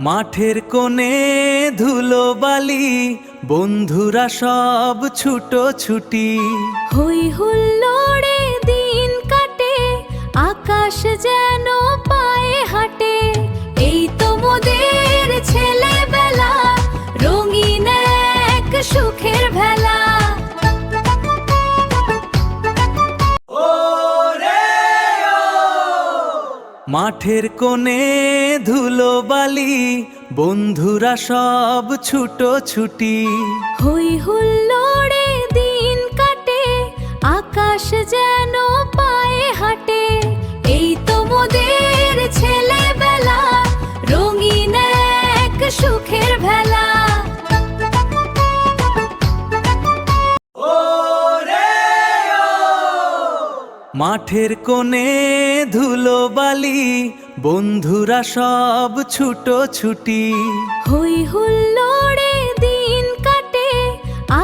মাঠের কোণে ধুলো বালি, বন্ধুরা সব ছুটোছুটি। হই হুল্লোড়ে দিন কাটে, আকাশ যেন পায়ে হাঁটে। এই তো মোদের ছেলেবেলা, রঙিন এক সুখের ভেলা। মাঠের কোণে ধুলো বালি, বন্ধুরা সব ছুটোছুটি। হই হুল্লোড়ে দিন কাটে, আকাশ যেন পায়ে হাঁটে। এই তো মোদের ছেলেবেলা, রঙিন এক সুখের ভেলা। মাঠের কোণে ধুলো বালি, বন্ধুরা সব ছুটোছুটি। হই হুল্লোড়ে দিন কাটে,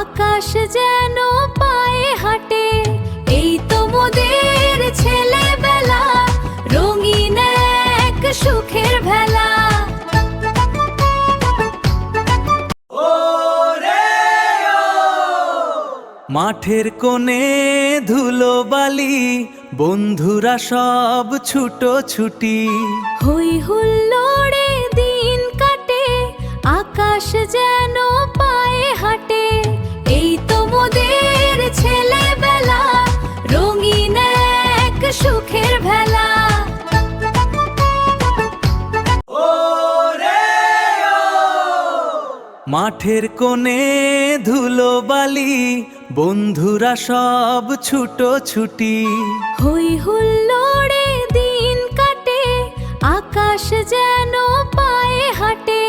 আকাশ যেন পায়ে হাঁটে। এই তো মোদের ছেলেবেলা, রঙিন এক সুখের ভেলা। মাঠের কোণে ধুলো বালি, বন্ধুরা সব ছুটোছুটি। হই হুল্লোড়ে দিন কাটে, আকাশ যেন পায়ে হাঁটে। এই তো মোদের ছেলেবেলা, রঙিন এক সুখের ভেলা। মাঠের কোণে ধুলো বালি, বন্ধুরা সব ছুটোছুটি। হই হুল্লোড়ে দিন কাটে, আকাশ যেন পায়ে হাঁটে।